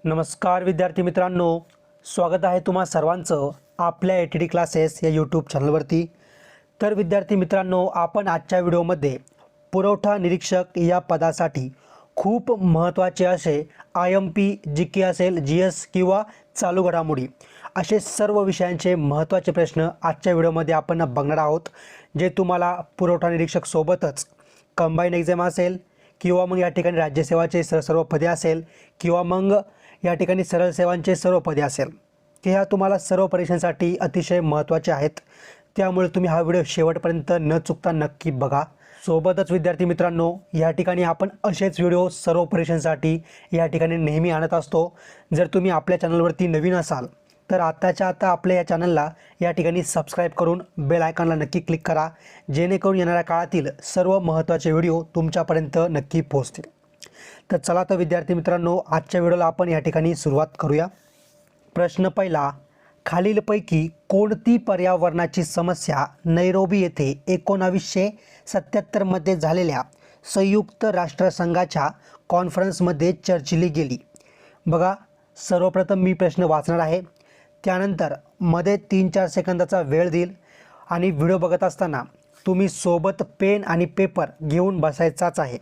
नमस्कार विद्यार्थी मित्रांनो, स्वागत आहे तुम्हा सर्वांचं आपल्या एटीडी क्लासेस या यूट्यूब चॅनलवरती। तर विद्यार्थी मित्रांनो, आपण आजच्या व्हिडिओमध्ये पुरवठा निरीक्षक या पदासाठी खूप महत्त्वाचे असे IMP GK असेल, GS किंवा चालू घडामोडी असे सर्व विषयांचे महत्त्वाचे प्रश्न आजच्या व्हिडिओमध्ये आपण बघणार आहोत, जे तुम्हाला पुरवठा निरीक्षक सोबतच कंबाईन एक्झाम असेल किंवा मग या ठिकाणी राज्यसेवाचे सर्व पदे असेल किंवा मग या ठिकाणी सरळ सेवांचे सर्व पदे असेल, की ह्या तुम्हाला सर्व परीक्षांसाठी अतिशय महत्त्वाचे आहेत। त्यामुळे तुम्ही हा व्हिडिओ शेवटपर्यंत न चुकता नक्की बघा। सोबतच विद्यार्थी मित्रांनो, या ठिकाणी आपण असेच व्हिडिओ सर्व परीक्षांसाठी या ठिकाणी नेहमी आणत असतो। जर तुम्ही आपल्या चॅनलवरती नवीन असाल तर आत्ताच्या आता आपल्या या चॅनलला या ठिकाणी सबस्क्राईब करून बेल आयकॉनला नक्की क्लिक करा, जेणेकरून येणाऱ्या काळातील सर्व महत्त्वाचे व्हिडिओ तुमच्यापर्यंत नक्की पोहोचतील। तर चला तर विद्यार्थी मित्रांनो, आजच्या व्हिडिओला आपण या ठिकाणी सुरुवात करूया। प्रश्न पहिला, खालीलपैकी कोणती पर्यावरणाची समस्या नैरोबी येथे 1977 मध्ये झालेल्या संयुक्त राष्ट्रसंघाच्या कॉन्फरन्समध्ये चर्चिली गेली? बघा, सर्वप्रथम मी प्रश्न वाचणार आहे, त्यानंतर मध्ये 3-4 सेकंदाचा वेळ देईल आणि व्हिडिओ बघत असताना तुम्ही सोबत पेन आणि पेपर घेऊन बसायचाच आहे,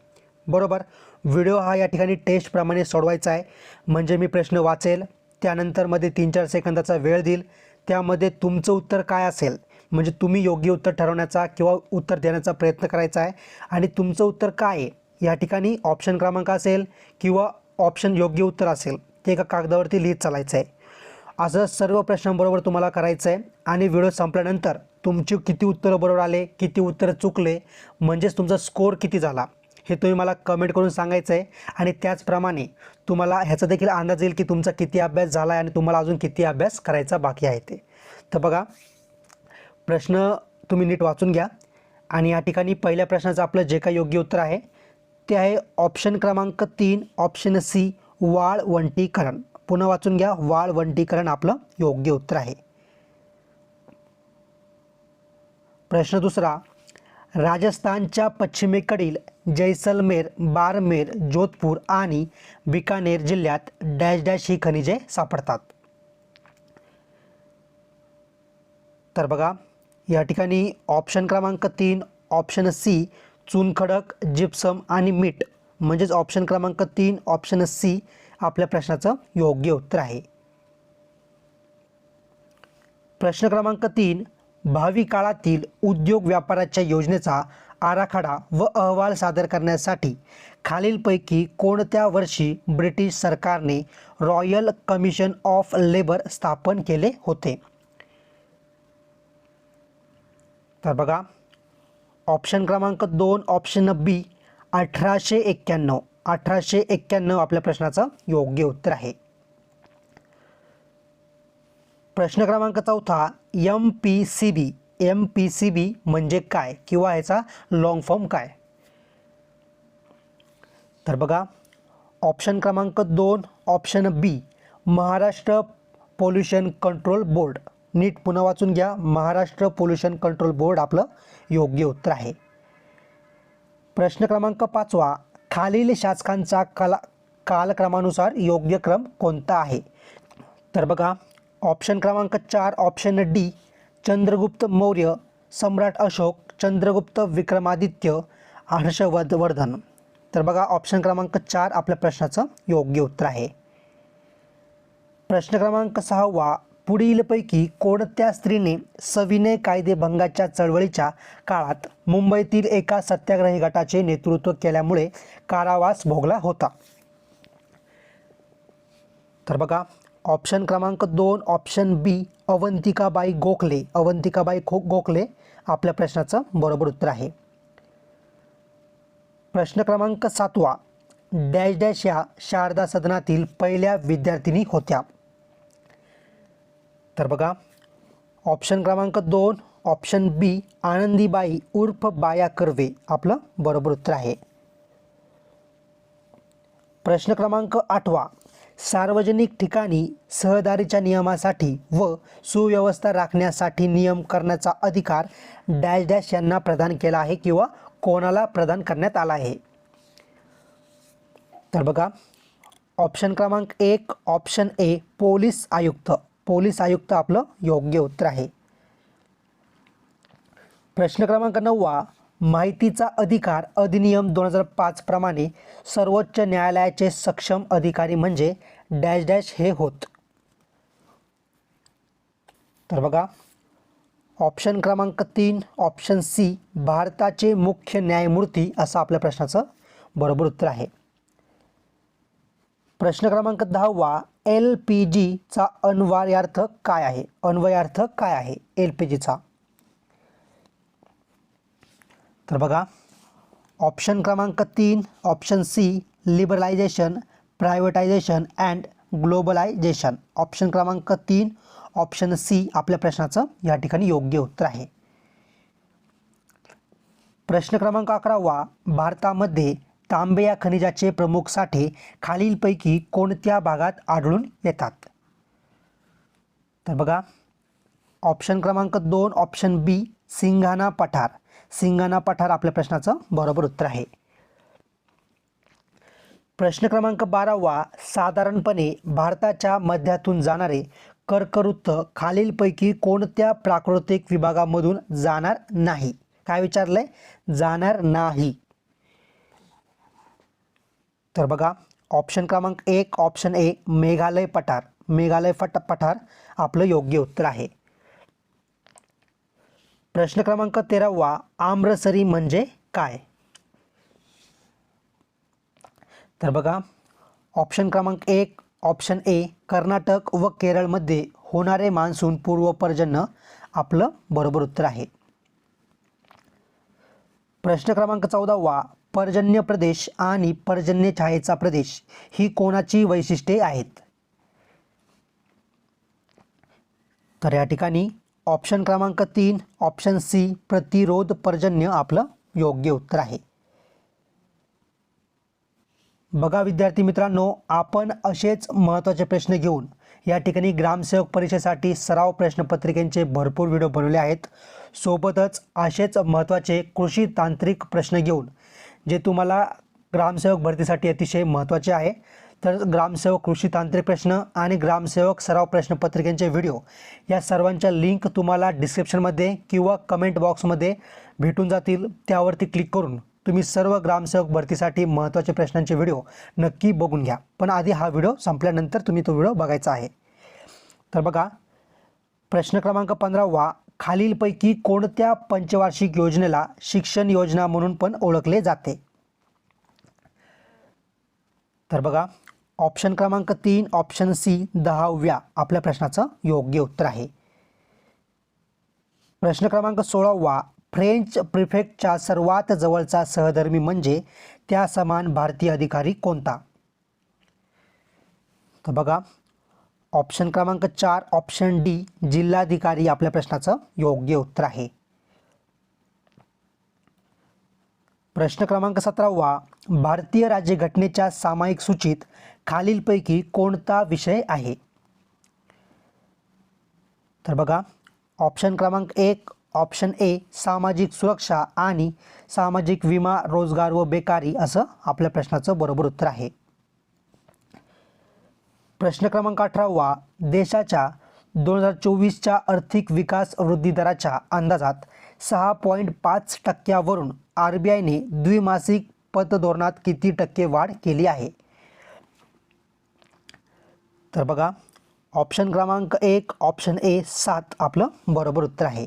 बरोबर। व्हिडिओ हा या ठिकाणी टेस्टप्रमाणे सोडवायचा आहे, म्हणजे मी प्रश्न वाचेल, त्यानंतर मध्ये 3-4 सेकंदाचा वेळ देईल, त्यामध्ये तुमचं उत्तर काय असेल म्हणजे तुम्ही योग्य उत्तर ठरवण्याचा किंवा उत्तर देण्याचा प्रयत्न करायचा आहे। आणि तुमचं उत्तर काय आहे या ठिकाणी ऑप्शन क्रमांक असेल किंवा ऑप्शन योग्य उत्तर असेल ते एका कागदावरती लिहित चालायचं आहे। असं सर्व प्रश्नांबरोबर तुम्हाला करायचं आहे आणि व्हिडिओ संपल्यानंतर तुमची किती उत्तरं बरोबर आले, किती उत्तरं चुकले, म्हणजेच तुमचा स्कोअर किती झाला हे तुम्ही मला कमेंट करून सांगायचं आहे। आणि त्याचप्रमाणे तुम्हाला ह्याचा देखील अंदाज येईल की तुमचा किती अभ्यास झाला आहे आणि तुम्हाला अजून किती अभ्यास करायचा बाकी आहे ते। तर बघा, प्रश्न तुम्ही नीट वाचून घ्या आणि या ठिकाणी पहिल्या प्रश्नाचं आपलं जे काही योग्य उत्तर आहे ते आहे ऑप्शन क्रमांक 3, ऑप्शन सी, वाळवंटीकरण। पुन्हा वाचून घ्या, वाळवंटीकरण आपलं योग्य उत्तर आहे। प्रश्न दुसरा, राजस्थानच्या पश्चिमेकडील जैसलमेर, बारमेर, जोधपूर आणि बिकानेर जिल्ह्यात डॅश डॅश ही खनिजे सापडतात? तर बघा, या ठिकाणी ऑप्शन क्रमांक 3, ऑप्शन सी, चुनखडक, जिप्सम आणि मीठ, म्हणजेच ऑप्शन क्रमांक 3, ऑप्शन सी आपल्या प्रश्नाचं योग्य उत्तर आहे। प्रश्न क्रमांक 3, भावी काळातील उद्योग व्यापाराच्या योजनेचा आराखडा व अहवाल सादर करण्यासाठी खालीलपैकी कोणत्या वर्षी ब्रिटिश सरकारने रॉयल कमिशन ऑफ लेबर स्थापन केले होते? तर बघा, ऑप्शन क्रमांक 2, ऑप्शन बी, 1891। 1891 आपल्या प्रश्नाचं योग्य उत्तर आहे। प्रश्न क्रमांक 4, MPCB। MPCB म्हणजे काय किंवा ह्याचा लॉंग फॉर्म काय? तर बघा, ऑप्शन क्रमांक 2, ऑप्शन बी, महाराष्ट्र पोल्युशन कंट्रोल बोर्ड। नीट पुन्हा वाचून घ्या, महाराष्ट्र पोल्युशन कंट्रोल बोर्ड आपलं योग्य उत्तर आहे। प्रश्न क्रमांक 5, खालील शासकांचा कालक्रमानुसार योग्य क्रम कोणता आहे? तर बघा, ऑप्शन क्रमांक 4, ऑप्शन डी, चंद्रगुप्त मौर्य, सम्राट अशोक, चंद्रगुप्त विक्रमादित्य, हर्षवर्धन। तर बघा, ऑप्शन क्रमांक 4 आपल्या प्रश्नाचं योग्य उत्तर आहे। प्रश्न क्रमांक 6, पुढीलपैकी कोणत्या स्त्रीने सविनय कायदेभंगाच्या चळवळीच्या काळात मुंबईतील एका सत्याग्रही गटाचे नेतृत्व केल्यामुळे कारावास भोगला होता? तर बघा, ऑप्शन क्रमांक 2, ऑप्शन बी, अवंतिकाबाई गोखले। अवंतिकाबाई गोखले आपल्या प्रश्नाचं बरोबर उत्तर आहे। प्रश्न क्रमांक 7, डॅश डॅश या शारदा सदनातील पहिल्या विद्यार्थिनी होत्या? तर बघा, ऑप्शन क्रमांक 2, ऑप्शन बी, आनंदीबाई उर्फ बाया कर्वे आपलं बरोबर उत्तर आहे। प्रश्न क्रमांक 8, सार्वजनिक ठिकाणी सहदारीच्या नियमासाठी व सुव्यवस्था राखण्यासाठी नियम करण्याचा अधिकार डॅश डॅश यांना प्रदान केला आहे किंवा कोणाला प्रदान करण्यात आला आहे? तर बघा, ऑप्शन क्रमांक 1 ऑप्शन ए पोलीस आयुक्त. पोलीस आयुक्त आपलं योग्य उत्तर आहे. प्रश्न क्रमांक 9 माहितीचा अधिकार अधिनियम 2005 प्रमाणे सर्वोच्च न्यायालयाचे सक्षम अधिकारी म्हणजे डॅश डॅश हे होत. तर बघा ऑप्शन क्रमांक 3 ऑप्शन सी भारताचे मुख्य न्यायमूर्ती असं आपल्या प्रश्नाचं बरोबर उत्तर आहे. प्रश्न क्रमांक 10 LPGचा अन्वयार्थ काय आहे. अन्वयार्थ काय आहे LPGचा. तर बघा ऑप्शन क्रमांक 3 option C liberalisation, privatisation and globalisation. Option क्रमांक 3 ऑप्शन सी आपल्या प्रश्नाचं या ठिकाणी योग्य उत्तर आहे. प्रश्न क्रमांक 11 भारतामध्ये तांबे या खनिजाचे प्रमुख साठे खालीलपैकी कोणत्या भागात आढळून येतात. तर बघा ऑप्शन क्रमांक 2 ऑप्शन बी सिंघाणा पठार. सिंघाणा पठार आपल्या प्रश्नाचं बरोबर उत्तर आहे. प्रश्न क्रमांक 12 साधारणपणे भारताच्या मध्यातून जाणारे कर्कवृत्त खालीलपैकी कोणत्या प्राकृतिक विभागामधून जाणार नाही. काय विचारलंय. जाणार नाही. तर बघा ऑप्शन क्रमांक 1 ऑप्शन ए मेघालय पठार. मेघालय पठार आपलं योग्य उत्तर आहे. प्रश्न क्रमांक 13 आम्रसरी म्हणजे काय. तर बघा ऑप्शन क्रमांक 1 ऑप्शन ए कर्नाटक व केरळमध्ये होणारे मान्सून पूर्व पर्जन्य आपलं बरोबर उत्तर आहे. प्रश्न क्रमांक 14 पर्जन्य प्रदेश आणि पर्जन्य छायेचा प्रदेश ही कोणाची वैशिष्ट्ये आहेत. तर या ठिकाणी ऑप्शन क्रमांक 3 ऑप्शन सी प्रतिरोध पर्जन्य आपलं योग्य उत्तर आहे. बघा विद्यार्थी मित्रांनो आपण असेच महत्त्वाचे प्रश्न घेऊन या ठिकाणी ग्रामसेवक परीक्षेसाठी सराव प्रश्नपत्रिकेचे भरपूर व्हिडिओ बनवले आहेत. सोबतच असेच महत्त्वाचे कृषी तांत्रिक प्रश्न घेऊन जे तुम्हाला ग्रामसेवक भरतीसाठी अतिशय महत्त्वाचे आहे. तर ग्रामसेवक कृषी तांत्रिक प्रश्न आणि ग्रामसेवक सराव प्रश्नपत्रिकेचे व्हिडिओ या सर्वांच्या लिंक तुम्हाला डिस्क्रिप्शनमध्ये किंवा कमेंट बॉक्समध्ये भेटून जातील. त्यावरती क्लिक करून तुम्ही सर्व ग्रामसेवक भरतीसाठी महत्त्वाचे प्रश्नांचे व्हिडिओ नक्की बघून घ्या. पण आधी हा व्हिडिओ संपल्यानंतर तुम्ही तो व्हिडिओ बघायचा आहे. तर बघा प्रश्न क्रमांक 15 खालीलपैकी कोणत्या पंचवार्षिक योजनेला शिक्षण योजना म्हणून पण ओळखले जाते. तर बघा ऑप्शन क्रमांक 3 ऑप्शन सी 10व्या आपल्या प्रश्नाचं योग्य उत्तर आहे. प्रश्न क्रमांक 16 फ्रेंच प्रिफेक्टच्या सर्वात जवळचा सहधर्मी म्हणजे त्या समान भारतीय अधिकारी कोणता. तर बघा ऑप्शन क्रमांक 4 ऑप्शन डी जिल्हाधिकारी आपल्या प्रश्नाचं योग्य उत्तर आहे. प्रश्न क्रमांक 17 भारतीय राज्यघटनेच्या सामायिक सूचीत खालीलपैकी कोणता विषय आहे. तर बघा ऑप्शन क्रमांक 1 ऑप्शन ए सामाजिक सुरक्षा आणि सामाजिक विमा रोजगार व बेकारी असं आपल्या प्रश्नाचं बरोबर उत्तर आहे. प्रश्न क्रमांक 18 देशाच्या 2024च्या आर्थिक विकास वृद्धी दराच्या अंदाजात 6.5% RBIने द्विमासिक पतधोरणात किती टक्के वाढ केली आहे. तर बघा ऑप्शन क्रमांक 1 ऑप्शन ए 7 आपलं बरोबर उत्तर आहे.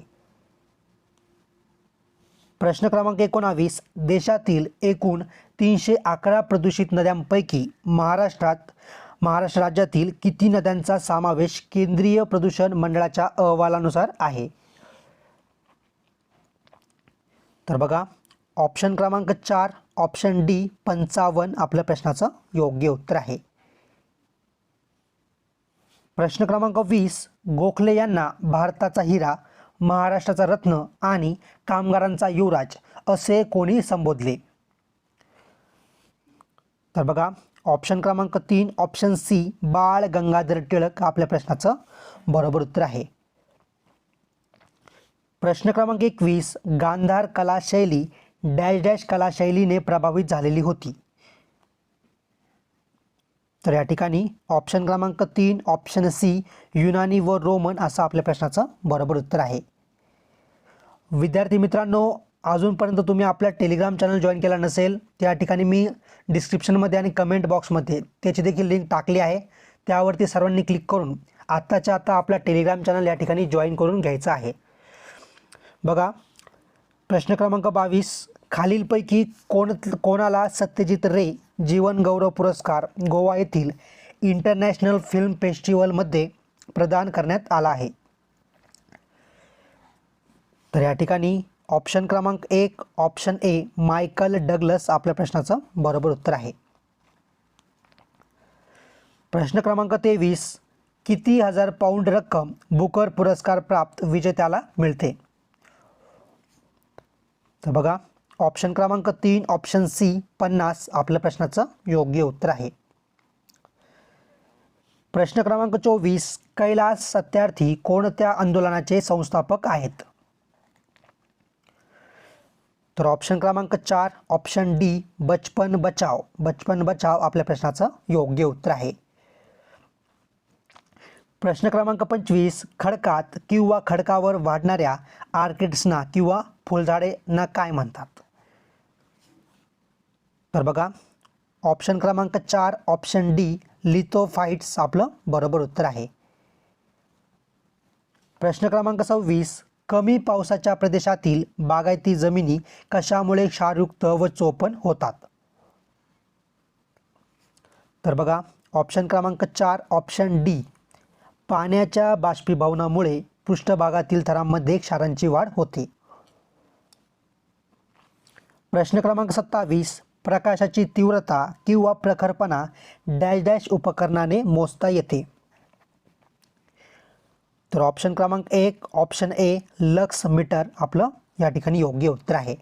प्रश्न क्रमांक 19 देशातील एकूण 311 प्रदूषित नद्यांपैकी महाराष्ट्र राज्यातील किती नद्यांचा समावेश केंद्रीय प्रदूषण मंडळाच्या अहवालानुसार आहे. तर बघा ऑप्शन क्रमांक 4 ऑप्शन डी 55 आपल्या प्रश्नाचं योग्य उत्तर आहे. प्रश्न क्रमांक 20 गोखले यांना भारताचा हिरा, महाराष्ट्राचा रत्न आणि कामगारांचा युवराज असे कोणी संबोधले. तर बघा ऑप्शन क्रमांक 3 ऑप्शन सी बाळ गंगाधर टिळक आपल्या प्रश्नाचं बरोबर उत्तर आहे. प्रश्न क्रमांक 21 गांधार कलाशैली डॅश डॅश कलाशैलीने प्रभावित झालेली होती. तर या ठिकाणी ऑप्शन क्रमांक 3 ऑप्शन सी युनानी व रोमन असं आपल्या प्रश्नाचं बरोबर उत्तर आहे. विद्यार्थी मित्रांनो, अजूनपर्यंत तुम्ही आपला टेलिग्राम चॅनल जॉईन केला नसेल, त्या ठिकाणी मी डिस्क्रिप्शनमध्ये आणि कमेंट बॉक्समध्ये त्याची देखील लिंक टाकली आहे. त्यावरती सर्वांनी क्लिक करून आत्ताच्या आत्ता आपला टेलिग्राम चॅनल या ठिकाणी जॉईन करून घ्यायचा आहे. बघा, प्रश्न क्रमांक 22, खालीलपैकी कोणाला सत्यजित रे जीवन गौरव पुरस्कार गोवा येथील इंटरनॅशनल फिल्म फेस्टिवलमध्ये प्रदान करण्यात आला आहे? तर या ठिकाणी ऑप्शन क्रमांक 1 ऑप्शन ए मायकल डग्लस आपल्या प्रश्नाचं बरोबर उत्तर आहे. प्रश्न क्रमांक 23, किती हजार पाऊंड रक्कम बुकर पुरस्कार प्राप्त विजेत्याला मिळते? तर बघा, ऑप्शन क्रमांक 3 ऑप्शन सी 50 आपल्या प्रश्नाचं योग्य उत्तर आहे. प्रश्न क्रमांक 24, कैलास सत्यार्थी कोणत्या आंदोलनाचे संस्थापक आहेत? तर ऑप्शन क्रमांक 4 ऑप्शन डी बचपन बचाव आपल्या प्रश्नाचं योग्य उत्तर आहे. प्रश्न क्रमांक 25, खडकात किंवा खडकावर वाढणाऱ्या ऑर्किड्सना किंवा फुलझाडेंना काय म्हणतात? तर बघा, ऑप्शन क्रमांक 4 ऑप्शन डी लिथोफाइट्स आपलं बरोबर उत्तर आहे. प्रश्न क्रमांक 26, कमी पावसाच्या प्रदेशातील बागायती जमिनी कशामुळे क्षारयुक्त व चोपण होतात? तर बघा, ऑप्शन क्रमांक 4 ऑप्शन डी पाण्याच्या बाष्पीभवनामुळे पृष्ठभागातील थरांमध्ये क्षारांची वाढ होते. प्रश्न क्रमांक 27, प्रकाशाची तीव्रता किंवा प्रखरपणा डॅश डॅश उपकरणाने मोजता येते? तर ऑप्शन क्रमांक 1 ऑप्शन ए लक्स मीटर आपलं या ठिकाणी योग्य उत्तर आहे.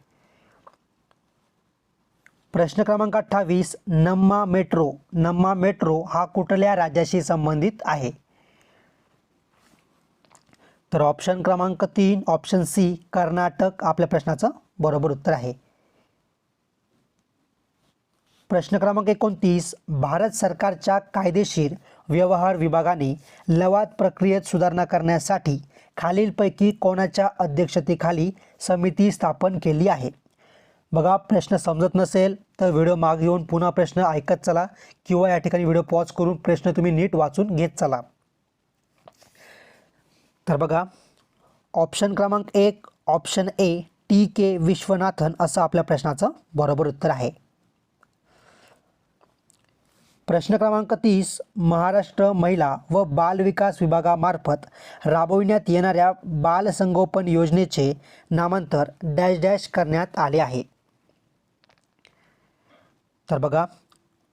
प्रश्न क्रमांक 28, नम्मा मेट्रो हा कुठल्या राज्याशी संबंधित आहे? तर ऑप्शन क्रमांक 3 ऑप्शन सी कर्नाटक आपल्या प्रश्नाचं बरोबर उत्तर आहे. प्रश्न क्रमांक 29, भारत सरकारच्या कायदेशीर व्यवहार विभागाने लवाद प्रक्रियेत सुधारणा करण्यासाठी खालीलपैकी कोणाच्या अध्यक्षतेखाली समिती स्थापन केली आहे? बघा, प्रश्न समजत नसेल तर व्हिडिओ मागे येऊन पुन्हा प्रश्न ऐकत चला किंवा या ठिकाणी व्हिडिओ पॉज करून प्रश्न तुम्ही नीट वाचून घेत चला. तर बघा, ऑप्शन क्रमांक 1 ऑप्शन ए टी के विश्वनाथन असं आपल्या प्रश्नाचं बरोबर उत्तर आहे. प्रश्न क्रमांक 30, महाराष्ट्र महिला व बाल विकास विभागामार्फत राबविण्यात येणाऱ्या बाल संगोपन योजनेचे नामांतर डॅश डॅश करण्यात आले आहे? तर बघा,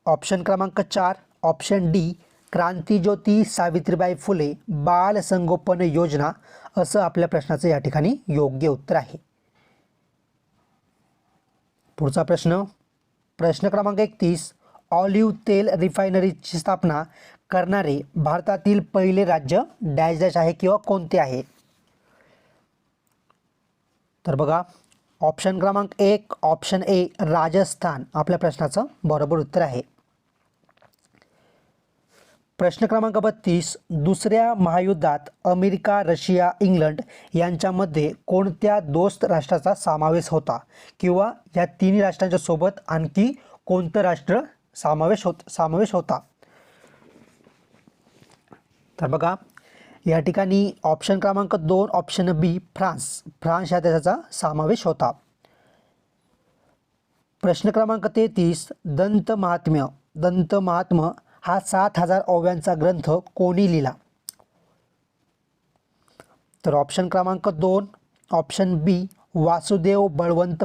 ऑप्शन क्रमांक 4 ऑप्शन डी क्रांतिज्योती सावित्रीबाई फुले बाल संगोपन योजना असं आपल्या प्रश्नाचं या ठिकाणी योग्य उत्तर आहे. पुढचा प्रश्न, प्रश्न क्रमांक 31, ऑलिव्ह तेल रिफायनरीची स्थापना करणारे भारतातील पहिले राज्य डॅश डॅश आहे किंवा कोणते आहे? तर बघा, ऑप्शन क्रमांक 1 ऑप्शन ए राजस्थान आपल्या प्रश्नाचं बरोबर उत्तर आहे. प्रश्न क्रमांक 32, दुसऱ्या महायुद्धात अमेरिका रशिया इंग्लंड यांच्यामध्ये कोणत्या दोस्त राष्ट्राचा समावेश होता किंवा या तिन्ही राष्ट्रांच्या सोबत आणखी कोणतं राष्ट्र समावेश होता? तर बघा, या ठिकाणी ऑप्शन क्रमांक 2 ऑप्शन बी फ्रान्स या देशाचा समावेश होता. प्रश्न क्रमांक 33, दंत महात्म्य हा 7000 ओव्यांचा ग्रंथ कोणी लिहिला? तर ऑप्शन क्रमांक 2 ऑप्शन बी वासुदेव बळवंत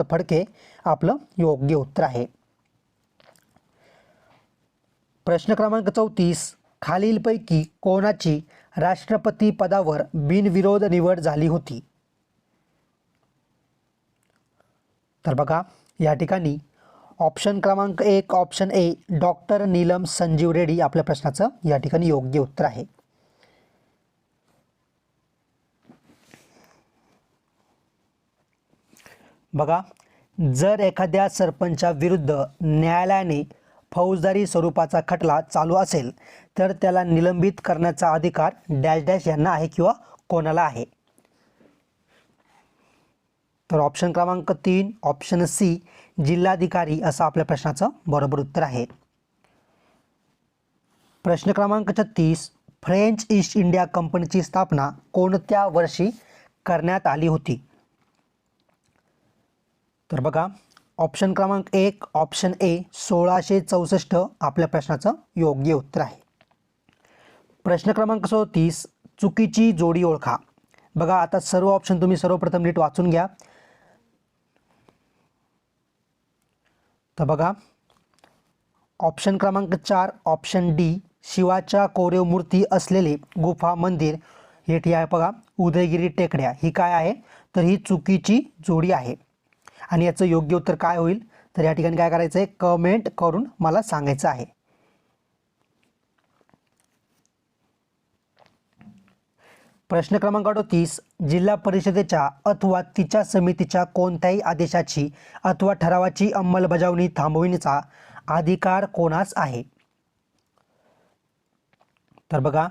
फडके आपलं योग्य उत्तर आहे. प्रश्न क्रमांक 34, खालीलपैकी कोणाची राष्ट्रपती पदावर बिनविरोध निवड झाली होती? तर बघा, या ठिकाणी ऑप्शन क्रमांक 1 ऑप्शन ए डॉक्टर नीलम संजीव रेड्डी आपल्या प्रश्नाचं या ठिकाणी योग्य उत्तर आहे. बघा, जर एखाद्या सरपंचा विरुद्ध न्यायालयाने फौजदारी स्वरूपाचा खटला चालू असेल तर त्याला निलंबित करण्याचा अधिकार डॅश डॅश यांना आहे किंवा कोणाला आहे? तर ऑप्शन क्रमांक 3 ऑप्शन सी जिल्हाधिकारी असं आपल्या प्रश्नाचं बरोबर उत्तर आहे. प्रश्न क्रमांक 36 फ्रेंच ईस्ट इंडिया कंपनीची स्थापना कोणत्या वर्षी करण्यात आली होती? तर बघा ऑप्शन क्रमांक 1 ऑप्शन ए 1664 आपल्या प्रश्नाचं योग्य उत्तर आहे. प्रश्न क्रमांक 37 चुकीची जोडी ओळखा. बघा आता सर्व ऑप्शन तुम्ही सर्वप्रथम नीट वाचून घ्या. तर बघा ऑप्शन क्रमांक 4 ऑप्शन डी शिवाच्या कोरीव मूर्ती असलेले गुफा मंदिर हे ठीक आहे. बघा उदयगिरी टेकड्या ही काय आहे? तर ही चुकीची जोडी आहे. आणि याचं योग्य उत्तर काय होईल? तर या ठिकाणी काय करायचं आहे? कमेंट करून मला सांगायचं आहे. प्रश्न क्रमांक 38 जिल्हा परिषदेच्या अथवा तिच्या समितीच्या कोणत्याही आदेशाची अथवा ठरावाची अंमलबजावणी थांबविण्याचा अधिकार कोणास आहे? तर बघा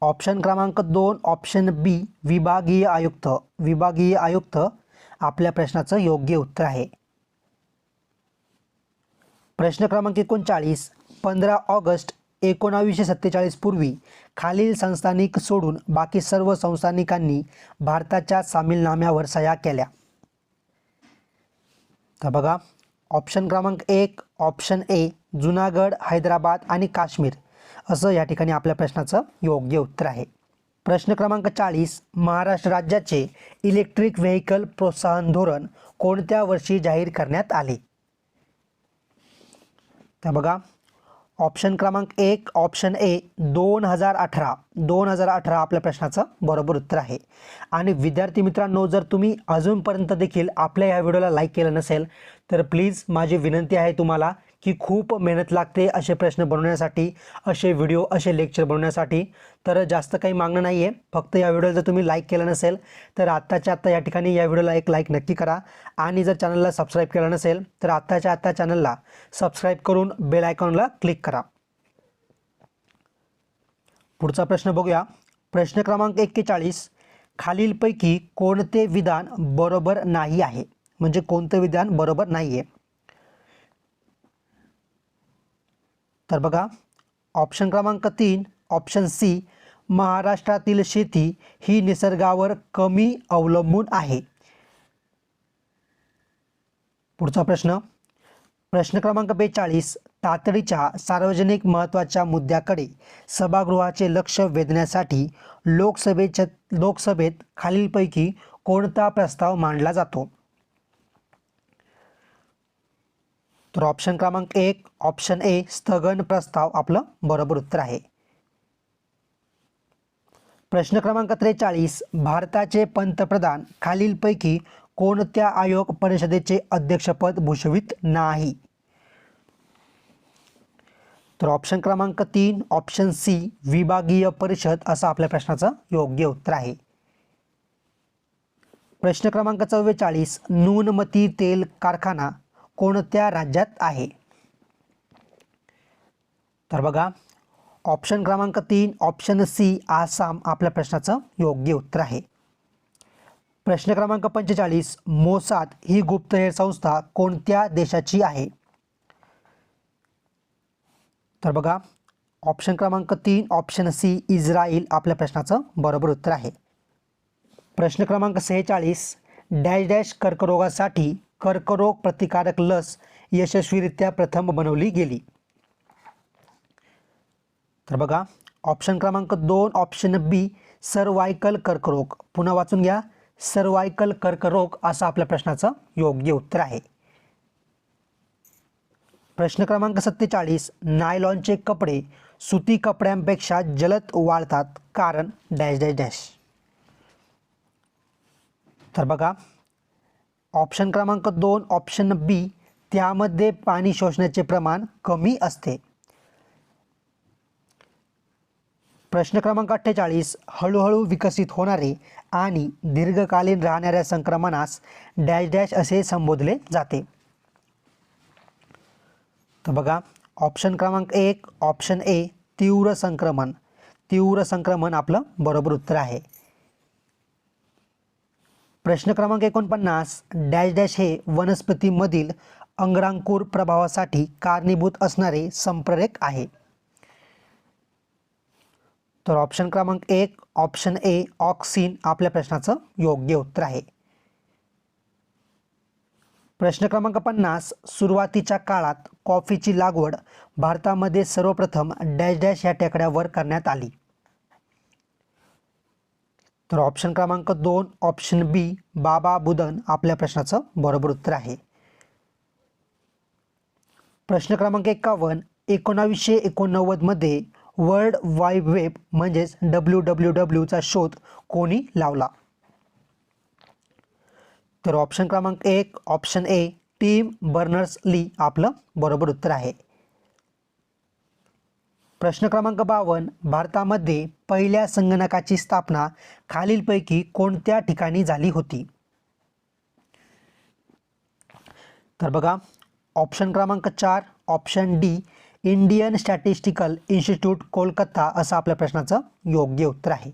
ऑप्शन क्रमांक 2 ऑप्शन बी विभागीय आयुक्त. विभागीय आयुक्त आपल्या प्रश्नाचं योग्य उत्तर आहे. प्रश्न क्रमांक 39 15 ऑगस्ट 1947 पूर्वी खालील संस्थानिक सोडून बाकी सर्व संस्थानिकांनी भारताच्या सामीलनाम्यावर सह्या केल्या. तर बघा ऑप्शन क्रमांक 1 ऑप्शन ए जुनागड हैदराबाद आणि काश्मीर असं या ठिकाणी आपल्या प्रश्नाचं योग्य उत्तर आहे. प्रश्न क्रमांक 40 महाराष्ट्र राज्याचे इलेक्ट्रिक व्हेकल प्रोत्साहन धोरण कोणत्या वर्षी जाहीर करण्यात आले? तर बघा ऑप्शन क्रमांक 1 ऑप्शन ए 2018 आपल्या प्रश्नाचं बरोबर उत्तर आहे. आणि विद्यार्थी मित्रांनो जर तुम्ही अजूनपर्यंत देखील आपल्या या व्हिडिओला लाईक केलं नसेल तर प्लीज माझी विनंती आहे तुम्हाला की खूप मेहनत लागते असे प्रश्न बनवण्यासाठी, असे व्हिडिओ असे लेक्चर बनवण्यासाठी. तर जास्त काही मागणं नाही आहे. फक्त या व्हिडिओला जर तुम्ही लाईक केलं नसेल तर आत्ताच्या आत्ता या ठिकाणी या व्हिडिओला एक लाईक नक्की करा. आणि जर चॅनलला सबस्क्राईब केलं नसेल तर आत्ताच्या आत्ता चॅनलला सबस्क्राईब करून बेल आयकॉनला क्लिक करा. पुढचा प्रश्न बघूया. प्रश्न क्रमांक 41 खालीलपैकी कोणते विधान बरोबर नाही आहे? म्हणजे कोणते विधान बरोबर नाही आहे? तर बघा ऑप्शन क्रमांक 3 ऑप्शन सी महाराष्ट्रातील शेती ही निसर्गावर कमी अवलंबून आहे. पुढचा प्रश्न प्रश्न क्रमांक 42 तातडीच्या सार्वजनिक महत्त्वाच्या मुद्द्याकडे सभागृहाचे लक्ष वेधण्यासाठी लोकसभेत खालीलपैकी कोणता प्रस्ताव मांडला जातो? तर ऑप्शन क्रमांक 1 ऑप्शन ए स्थगन प्रस्ताव आपलं बरोबर उत्तर आहे. प्रश्न क्रमांक 43 भारताचे पंतप्रधान खालीलपैकी कोणत्या आयोग परिषदेचे अध्यक्षपद भूषवित नाही? तर ऑप्शन क्रमांक 3 ऑप्शन सी विभागीय परिषद असं आपल्या प्रश्नाचं योग्य उत्तर आहे. प्रश्न क्रमांक 44 नुनमती तेल कारखाना कोणत्या राज्यात आहे? तर बघा ऑप्शन क्रमांक 3 ऑप्शन सी आसाम आपल्या प्रश्नाचं योग्य उत्तर आहे. प्रश्न क्रमांक 45 मोसाद ही गुप्तहेर संस्था कोणत्या देशाची आहे? तर बघा ऑप्शन क्रमांक 3 ऑप्शन सी इस्रायल आपल्या प्रश्नाचं बरोबर उत्तर आहे. प्रश्न क्रमांक 46 डॅश डॅश कर्करोगासाठी कर्करोग प्रतिकारक लस यशस्वीरित्या प्रथम बनवली गेली. तर बघा ऑप्शन क्रमांक 2 ऑप्शन बी सर्वायकल कर्करोग. पुन्हा वाचून घ्या सर्वायकल कर्करोग असं आपल्या प्रश्नाचं योग्य उत्तर आहे. प्रश्न क्रमांक 47 नायलॉनचे कपडे सुती कपड्यांपेक्षा जलद वाळतात कारण डॅश डॅश डॅश. तर बघा ऑप्शन क्रमांक 2 ऑप्शन बी त्यामध्ये पाणी शोषण्याचे प्रमाण कमी असते. प्रश्न क्रमांक 48 हळूहळू विकसित होणारे आणि दीर्घकालीन राहणाऱ्या संक्रमणास डॅश डॅश असे संबोधले जाते. तर बघा ऑप्शन क्रमांक 1 ऑप्शन ए तीव्र संक्रमण. तीव्र संक्रमण आपलं बरोबर उत्तर आहे. प्रश्न क्रमांक 49 डॅश डॅश हे वनस्पतीमधील अंगरांकुर प्रभावासाठी कारणीभूत असणारे संप्रेरक आहे. तर ऑप्शन क्रमांक 1 ऑप्शन ए ऑक्सिन आपल्या प्रश्नाचं योग्य उत्तर आहे. प्रश्न क्रमांक 50 सुरुवातीच्या काळात कॉफीची लागवड भारतामध्ये सर्वप्रथम डॅश डॅश या टेकड्यावर करण्यात आली. तर ऑप्शन क्रमांक 2 ऑप्शन बी बाबा बुदन आपल्या प्रश्नाचं बरोबर उत्तर आहे. प्रश्न क्रमांक 51 1989 मध्ये वर्ल्ड वाईड वेब म्हणजेच WWW चा शोध कोणी लावला. तर ऑप्शन क्रमांक 1 option A Tim Berners Lee आपलं बरोबर उत्तर आहे. प्रश्न क्रमांक 52 भारतामध्ये पहिल्या संगणकाची स्थापना खालीलपैकी कोणत्या ठिकाणी झाली होती. तर बघा ऑप्शन क्रमांक 4 option D Indian statistical institute Kolkata असं आपल्या प्रश्नाचं योग्य उत्तर आहे.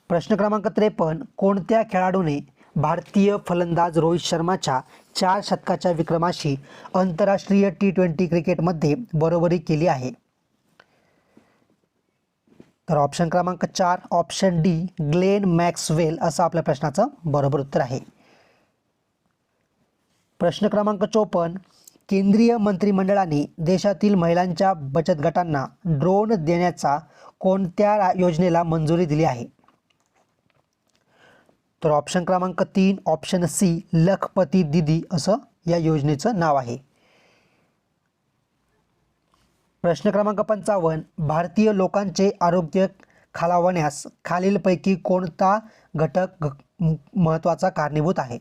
प्रश्न क्रमांक 53 कोणत्या खेळाडूने भारतीय फलंदाज रोहित शर्माच्या 4 शतकाच्या विक्रमाशी आंतरराष्ट्रीय T20 क्रिकेटमध्ये बरोबरी केली आहे. तर ऑप्शन क्रमांक 4 ऑप्शन डी ग्लेन मॅक्सवेल असं आपल्या प्रश्नाचं बरोबर उत्तर आहे. प्रश्न क्रमांक 54 केंद्रीय मंत्रिमंडळाने देशातील महिलांच्या बचत गटांना ड्रोन देण्याचा कोणत्या योजनेला मंजुरी दिली आहे. तर ऑप्शन क्रमांक 3 ऑप्शन सी लखपती दीदी असं या योजनेचं नाव आहे. प्रश्न क्रमांक 55 भारतीय लोकांचे आरोग्य खालावण्यास खालीलपैकी कोणता घटक महत्त्वाचा कारणीभूत आहे.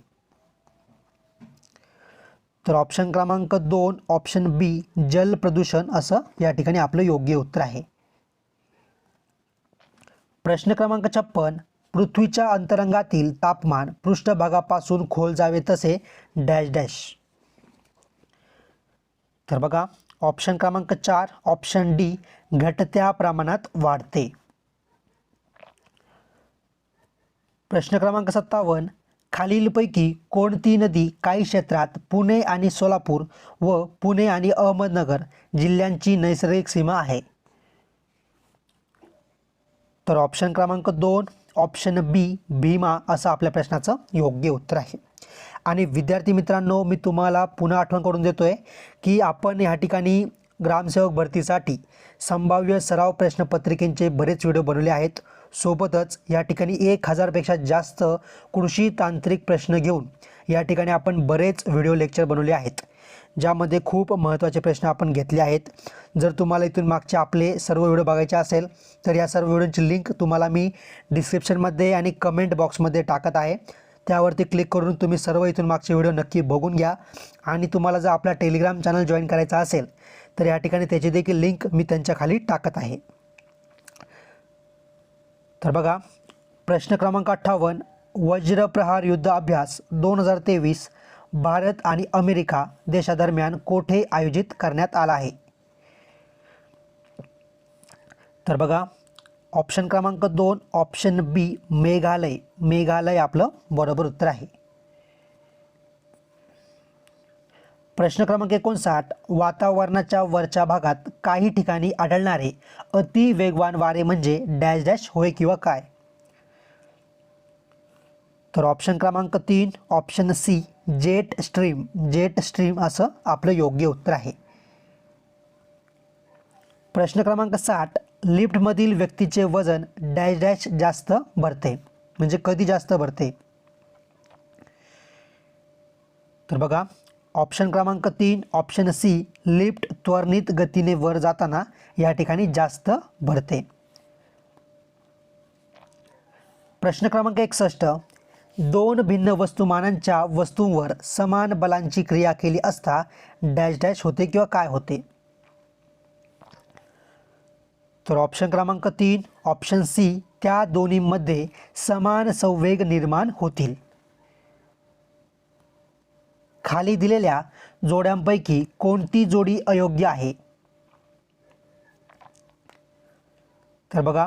तर ऑप्शन क्रमांक 2 ऑप्शन बी जल प्रदूषण असं या ठिकाणी आपलं योग्य उत्तर आहे. प्रश्न क्रमांक 56 पृथ्वीच्या अंतरंगातील तापमान पृष्ठभागापासून खोल जावे तसे डॅश डॅश. तर बघा ऑप्शन क्रमांक 4 ऑप्शन डी घटत्या प्रमाणात वाढते. प्रश्न क्रमांक 57 खालीलपैकी कोणती नदी काही क्षेत्रात पुणे आणि सोलापूर व पुणे आणि अहमदनगर जिल्ह्यांची नैसर्गिक सीमा आहे. तर ऑप्शन क्रमांक 2 ऑप्शन बी भीमा असं आपल्या प्रश्नाचं योग्य उत्तर आहे. आणि विद्यार्थी मित्रांनो मी तुम्हाला पुन्हा आठवण करून देतोय की आपण या ठिकाणी ग्रामसेवक भरतीसाठी संभाव्य सराव प्रश्नपत्रिकेचे बरेच व्हिडिओ बनवले आहेत. सोबतच या ठिकाणी 1000 पेक्षा जास्त कृषी तांत्रिक प्रश्न घेऊन या ठिकाणी आपण बरेच व्हिडिओ लेक्चर बनवले आहेत, ज्यामध्ये खूप महत्त्वाचे प्रश्न आपण घेतले आहेत. जर तुम्हाला इथून मागचे आपले सर्व व्हिडिओ बघायचे असेल तर या सर्व व्हिडिओची लिंक तुम्हाला मी डिस्क्रिप्शनमध्ये आणि कमेंट बॉक्समध्ये टाकत आहे. त्यावरती क्लिक करून तुम्ही सर्व इथून मागचे व्हिडिओ नक्की बघून घ्या. आणि तुम्हाला जर आपला टेलिग्राम चॅनल जॉईन करायचा असेल तर या ठिकाणी त्याची देखील लिंक मी त्यांच्या खाली टाकत आहे. तर बघा प्रश्न क्रमांक 58 वज्रप्रहार युद्ध अभ्यास 2023 भारत आणि अमेरिका देशादरम्यान कोठे आयोजित करण्यात आला आहे. तर बघा ऑप्शन क्रमांक 2 ऑप्शन बी मेघालय. मेघालय आपलं बरोबर उत्तर आहे. प्रश्न क्रमांक 59 वातावरणाच्या वरच्या भागात काही ठिकाणी आढळणारे अति वेगवान वारे म्हणजे डॅश डॅश होय किंवा काय. तर ऑप्शन क्रमांक 3 option C jet stream. Jet stream असं आपलं योग्य उत्तर आहे. प्रश्न क्रमांक 60 लिफ्टमधील व्यक्तीचे वजन डॅश डॅश जास्त भरते म्हणजे कधी जास्त भरते. तर बघा ऑप्शन क्रमांक 3 ऑप्शन सी लिफ्ट त्वरित गतीने वर जाताना या ठिकाणी जास्त भरते. प्रश्न क्रमांक 61 दोन भिन्न वस्तुमानांच्या वस्तूंवर समान बलांची क्रिया केली असता डॅश डॅश होते किंवा काय होते. तर ऑप्शन क्रमांक 3 ऑप्शन सी त्या दोन्हीमध्ये समान संवेग निर्माण होतील. खाली दिलेल्या जोड्यांपैकी कोणती जोडी अयोग्य आहे? तर बघा,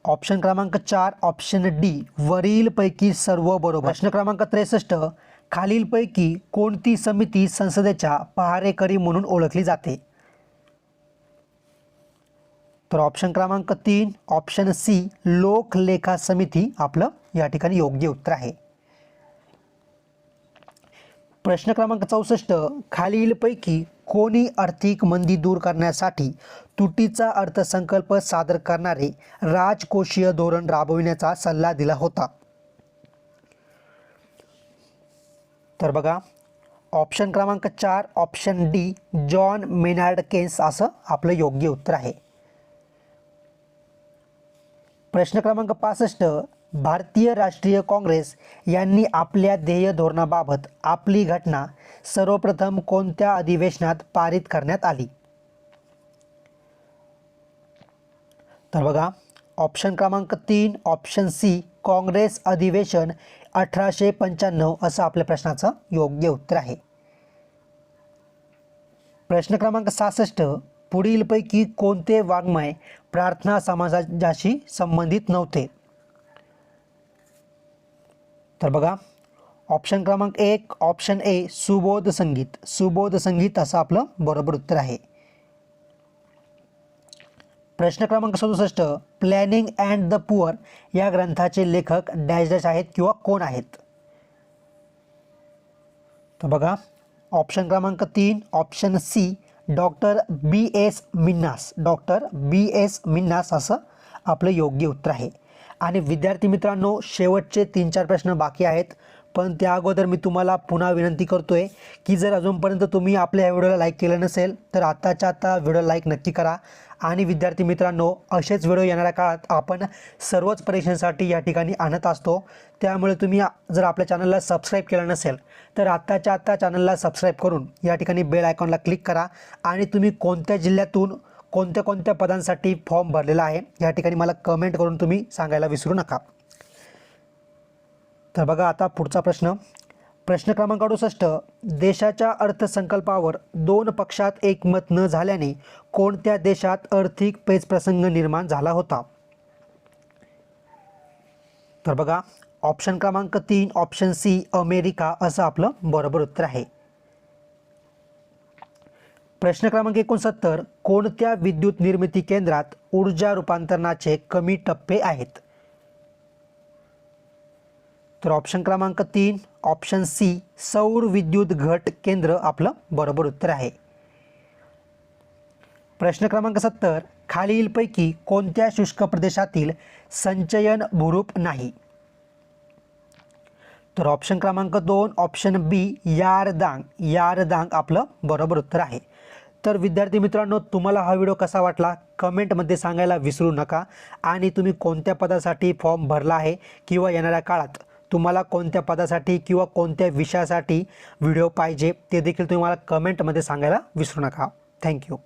ऑप्शन क्रमांक 4 ऑप्शन डी वरीलपैकी सर्व बरोबर. प्रश्न क्रमांक 63 खालीलपैकी कोणती समिती संसदेच्या पहारेकरी म्हणून ओळखली जाते? तर ऑप्शन क्रमांक 3 ऑप्शन सी लोकलेखा समिती आपलं या ठिकाणी योग्य उत्तर आहे. प्रश्न क्रमांक 64 खालीलपैकी कोणी आर्थिक मंदी दूर करण्यासाठी तुटीचा अर्थसंकल्प सादर करणारे राजकोषीय धोरण राबविण्याचा सल्ला दिला होता? तर बघा, ऑप्शन क्रमांक 4 option D John Maynard Keynes असं आपलं योग्य उत्तर आहे. प्रश्न क्रमांक 65 भारतीय राष्ट्रीय काँग्रेस यांनी आपल्या ध्येय धोरणाबाबत आपली घटना सर्वप्रथम कोणत्या अधिवेशनात पारित करण्यात आली? तर बघा, ऑप्शन क्रमांक 3 ऑप्शन सी काँग्रेस अधिवेशन 1895 असं आपल्या प्रश्नाचं योग्य उत्तर आहे. प्रश्न क्रमांक 66 पुढीलपैकी कोणते वाङ्मय प्रार्थना समाजाशी संबंधित नव्हते? तर बघा, ऑप्शन क्रमांक 1 ऑप्शन ए सुबोध संगीत असं आपलं बरोबर उत्तर आहे. प्रश्न क्रमांक 67 प्लॅनिंग अँड द पुअर या ग्रंथाचे लेखक डॅश डॅश आहेत किंवा कोण आहेत? तर बघा, ऑप्शन क्रमांक 3 ऑप्शन सी डॉक्टर बी एस मिन्नास असं आपलं योग्य उत्तर आहे. आणि विद्यार्थी मित्रांनो, शेवटचे 3-4 प्रश्न बाकी आहेत, पण त्या अगोदर मी तुम्हाला पुन्हा विनंती करतोय की जर अजूनपर्यंत तुम्ही आपल्या व्हिडिओला लाईक केलं नसेल तर आत्ताच्या आत्ता व्हिडिओ लाईक नक्की करा. आणि विद्यार्थी मित्रांनो, असेच व्हिडिओ येणाऱ्या काळात आपण सर्वच परीक्षांसाठी या ठिकाणी आणत असतो. त्यामुळे तुम्ही जर आपल्या चॅनलला सबस्क्राईब केलं नसेल तर आत्ताच्या आत्ता चॅनलला सबस्क्राईब करून या ठिकाणी बेल आयकॉनला क्लिक करा. आणि तुम्ही कोणत्या जिल्ह्यातून कोणत्या पदांसाठी फॉर्म भरलेला आहे या ठिकाणी मला कमेंट करून तुम्ही सांगायला विसरू नका. तर बघा, आता पुढचा प्रश्न क्रमांक 68 देशाच्या अर्थसंकल्पावर 2 पक्षात एकमत न झाल्याने कोणत्या देशात आर्थिक पेचप्रसंग निर्माण झाला होता? तर बघा, ऑप्शन क्रमांक 3 ऑप्शन सी अमेरिका असं आपलं बरोबर उत्तर आहे. प्रश्न क्रमांक 69 कोणत्या विद्युत निर्मिती केंद्रात ऊर्जा रूपांतरणाचे कमी टप्पे आहेत? तर ऑप्शन क्रमांक 3 ऑप्शन सी सौर विद्युत घट केंद्र आपलं बरोबर उत्तर आहे. प्रश्न क्रमांक 70 खालीलपैकी कोणत्या शुष्क प्रदेशातील संचयन भूरूप नाही? तर ऑप्शन क्रमांक 2 ऑप्शन बी यारदांग आपलं बरोबर उत्तर आहे. तर विद्यार्थी मित्रांनो, तुम्हाला हा व्हिडिओ कसा वाटला कमेंटमध्ये सांगायला विसरू नका. आणि तुम्ही कोणत्या पदासाठी फॉर्म भरला आहे किंवा येणाऱ्या काळात तुम्हाला कोणत्या पदासाठी किंवा कोणत्या विषयासाठी व्हिडिओ पाहिजे ते देखील तुम्ही मला कमेंटमध्ये सांगायला विसरू नका. थँक्यू.